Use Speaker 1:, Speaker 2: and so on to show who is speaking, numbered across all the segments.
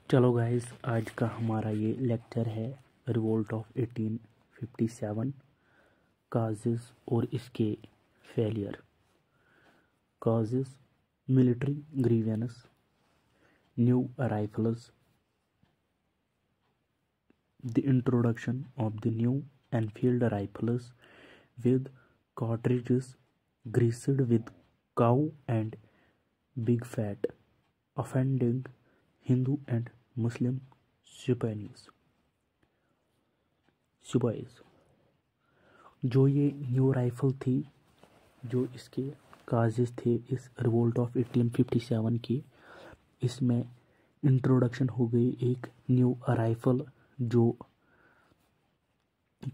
Speaker 1: चलो गाइस, आज का हमारा ये लेक्चर है रिवोल्ट ऑफ 1857 काजेस और इसके failure. Causes: military grievance, new arrivals, the introduction of the new Enfield rifles with cartridges greased with cow and big fat, offending Hindu and Muslim सिपाहीज। जो ये न्यू राइफल थी, जो इसके causes थे इस revolt of 1857 की, इसमें इंट्रोडक्शन हो गई एक न्यू राइफल जो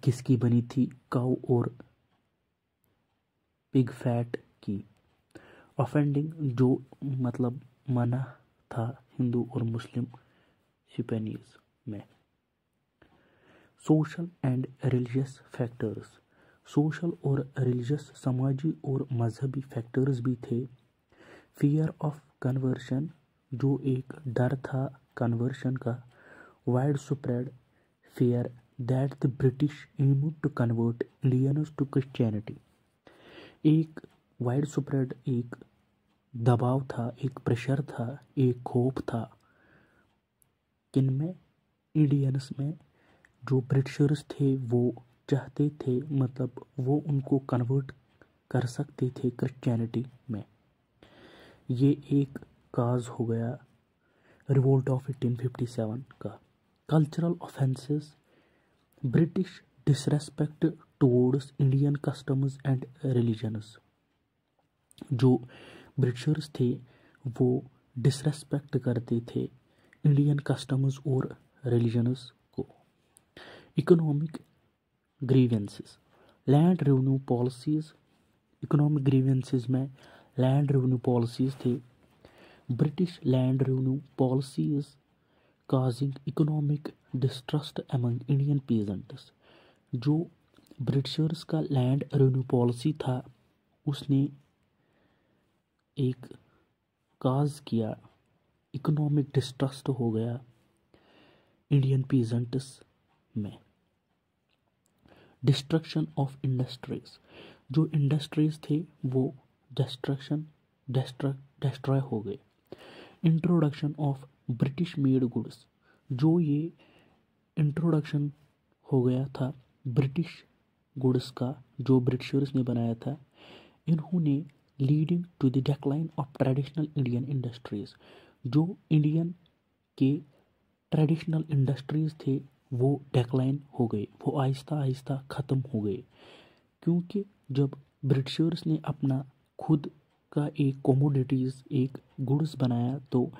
Speaker 1: किसकी बनी थी, काऊ और पिग फैट की। ऑफेंडिंग जो मतलब मना था हिंदू और मुस्लिम सिपाहीज में। Social and religious factors: social और रिलीजियस समाजी और मजहबी फैक्टर्स भी थे। फियर ऑफ कन्वर्शन, जो एक डर था कन्वर्शन का। Widespread fear that the British aimed to convert Indians to Christianity. एक वाइड स्प्रेड एक दबाव था, एक प्रेशर था, एक खौफ था किनमें, इंडियंस में। जो ब्रिटिशर्स थे वो चाहते थे, मतलब वो उनको कन्वर्ट कर सकते थे क्रिश्चियनिटी में। ये एक काज हो गया रिवोल्ट ऑफ 1857 का। Cultural offences: British disrespect towards Indian customs and religions. जो ब्रिटिशर्स थे वो डिसरेस्पेक्ट करते थे इंडियन कस्टम्स और रिलीजन्स को। Economic grievances: land revenue policies. Economic grievances में लैंड रेवेन्यू पॉलिसीज थे। British land revenue policies causing economic distrust among Indian peasants. जो ब्रिटिशर्स का लैंड रेवेन्यू पॉलिसी था उसने एक काज किया, इकोनॉमिक डिस्ट्रस्ट हो गया इंडियन पीजेंट्स में। डिस्ट्रक्शन ऑफ इंडस्ट्रीज: जो इंडस्ट्रीज थे वो डिस्ट्रॉय हो गए। Introduction of British made goods: जो ये इंट्रोडक्शन हो गया था ब्रिटिश गुड्स का, जो ब्रिटिशर्स ने बनाया था, इन्होंने leading to the decline of traditional Indian industries. जो इंडियन के ट्रेडिशनल इंडस्ट्रीज थे वो डिक्लाइन हो गए, वो आहिस्ता आहिस्ता ख़त्म हो गए। क्योंकि जब ब्रिटिशर्स ने अपना खुद का एक कमोडिटीज़, एक गुड्स बनाया, तो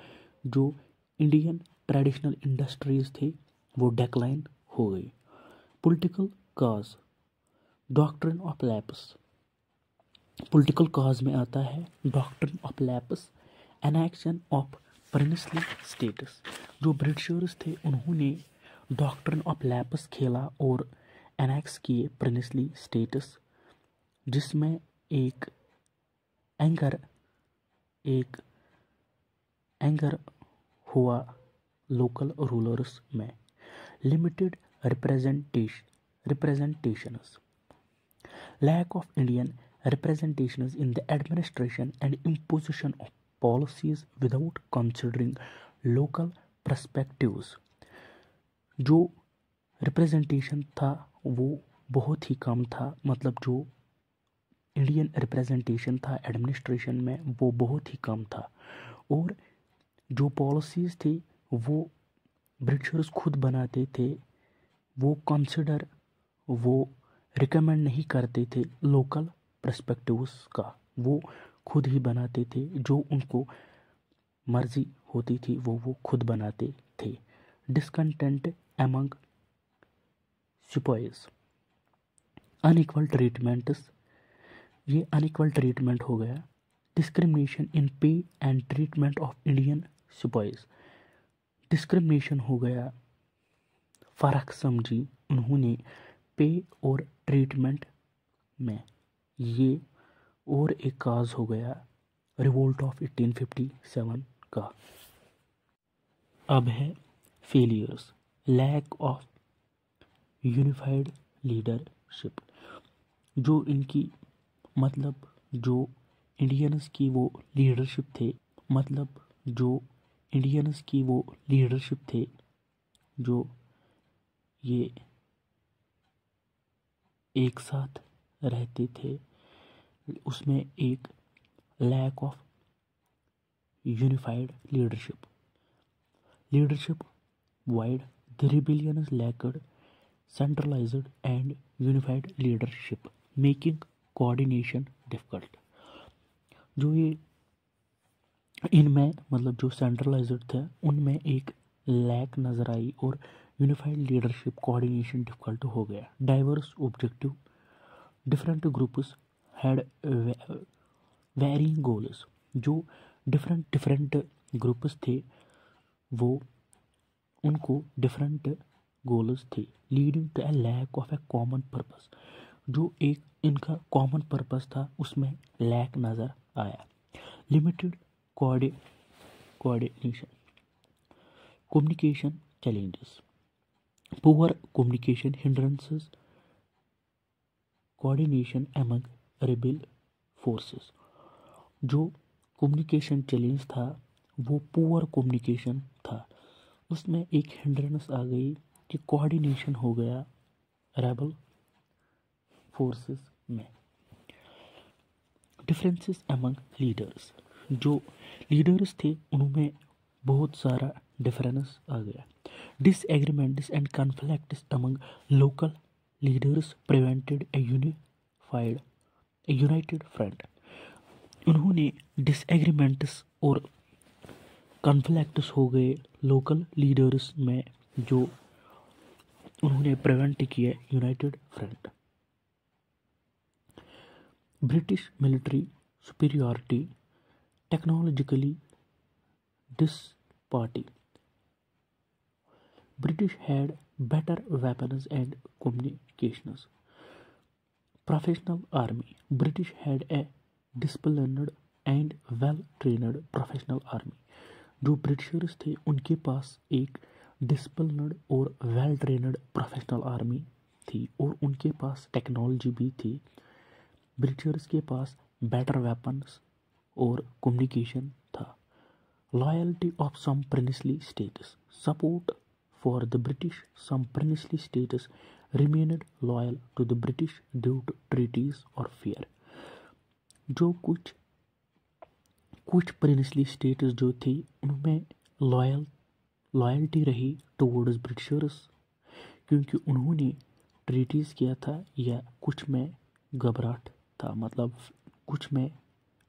Speaker 1: जो इंडियन ट्रेडिशनल इंडस्ट्रीज थे वो डिक्लाइन हो गई। Political cause: doctrine of lapse. Political cause में आता है doctrine of lapse, annexation of princely states. जो ब्रिटिशर्स थे उन्होंने डॉक्ट्रिन ऑफ लैप्स खेला और एनेक्स किए प्रिंसली स्टेटस, जिसमें एक एंगर हुआ लोकल रूलर्स में। Limited representations: lack of Indian representations in the administration and imposition of policies without considering local perspectives। जो रिप्रेजेंटेशन था वो बहुत ही कम था, मतलब जो इंडियन रिप्रेजेंटेशन था एडमिनिस्ट्रेशन में वो बहुत ही कम था। और जो पॉलिसीज़ थी वो ब्रिटिशर्स खुद बनाते थे, वो रिकमेंड नहीं करते थे लोकल पर्सपेक्टिव्स का, वो खुद ही बनाते थे। जो उनको मर्जी होती थी वो खुद बनाते थे। Discontent among sepoys: unequal treatments. ये अनइक्वल ट्रीटमेंट हो गया। Discrimination in pay and treatment of Indian sepoys. Discrimination हो गया, फ़र्क समझी उन्होंने पे और ट्रीटमेंट में। ये और एक काज हो गया रिवोल्ट ऑफ 1857 का। अब है failures, lack of unified leadership. जो इनकी मतलब जो इंडियंस की वो लीडरशिप थे, मतलब जो इंडियंस की वो लीडरशिप थे, जो ये एक साथ रहते थे, उसमें एक lack of unified leadership while the rebellions lacked centralized and unified leadership, making coordination difficult। जो ये इनमें मतलब जो सेंट्रलाइज्ड थे उनमें एक लैक नज़र आई और यूनिफाइड लीडरशिप कोऑर्डिनेशन डिफिकल्ट हो गया। Diverse objective, different groups had varying goals. जो डिफरेंट ग्रुप्स थे वो उनको डिफरेंट गोल्स थे, leading to a lack of a common purpose. जो एक इनका कॉमन पर्पस था उसमें लैक नज़र आया। Limited coordination, communication challenges, poor communication hindrances, coordination among rebel forces. जो कम्युनिकेशन चैलेंज था वो पुअर कम्युनिकेशन था, उसमें एक हिंड्रेंस आ गई कि कोऑर्डिनेशन हो गया रेबल फोर्सेस में। डिफरेंसेस अमंग लीडर्स, जो लीडर्स थे उनमें बहुत सारा डिफरेंस आ गया। Disagreements and conflicts among local leaders prevented a united front. उन्होंने डिसएग्रीमेंट्स और कॉन्फ्लिक्ट्स हो गए लोकल लीडर्स में, जो उन्होंने प्रिवेंट किया united front. British military superiority, technologically disparity. British had better weapons and communications. Professional army, British had a disciplined and well trained professional army. जो Britishers थे उनके पास एक डिसिप्लिन्ड और वेल ट्रेन्ड प्रोफेशनल आर्मी थी और उनके पास technology भी थी। ब्रिटिशर्स के पास बेटर वेपन्स और कम्युनिकेशन था। Loyalty of some princely states, support for the British, some princely states remained loyal to the British due to treaties और फेयर। जो कुछ प्रिंसली स्टेट्स जो थी उनमें लॉयल्टी रही टुवर्ड्स ब्रिटिशर्स, क्योंकि उन्होंने ट्रीटीज किया था, या कुछ में घबराहट था, मतलब कुछ में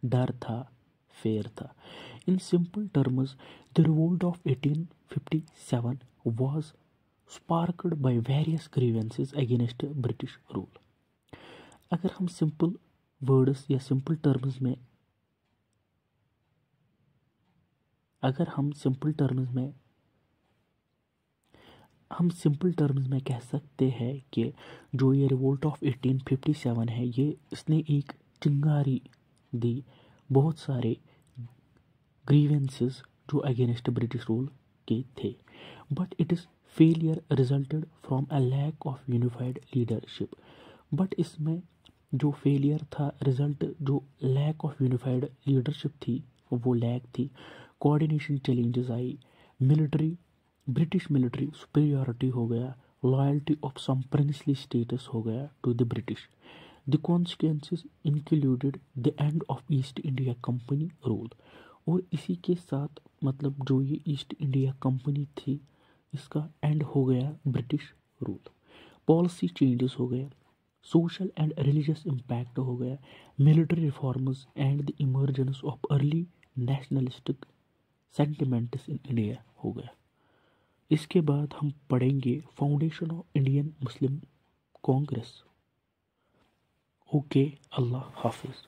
Speaker 1: डर था, फेयर था। In simple terms the revolt of 1857 was sparked by various grievances against British rule. अगर हम सिंपल वर्ड्स या सिंपल टर्म्स में हम सिंपल टर्म्स में कह सकते हैं कि जो ये रिवोल्ट ऑफ 1857 है, ये इसने एक चिंगारी दी बहुत सारे ग्रीवेंसेस जो अगेंस्ट ब्रिटिश रूल के थे। But it is failure resulted from a lack of unified leadership. But इसमें जो फेलियर था, रिजल्ट जो लैक ऑफ यूनिफाइड लीडरशिप थी वो लैक थी। कोऑर्डिनेशन चैलेंजेस आई, ब्रिटिश मिलिट्री सुपीरियरिटी हो गया, loyalty of some princely states हो गया to the British. The consequences included the end of East India Company rule. और इसी के साथ मतलब जो ये ईस्ट इंडिया कंपनी थी इसका एंड हो गया ब्रिटिश रूल। पॉलिसी चेंजेस हो गए, सोशल एंड रिलीजियस इम्पैक्ट हो गया, military reforms and the emergence of early nationalistic sentiments in India हो गया। इसके बाद हम पढ़ेंगे foundation of Indian Muslim Congress. Okay, अल्लाह हाफिज़।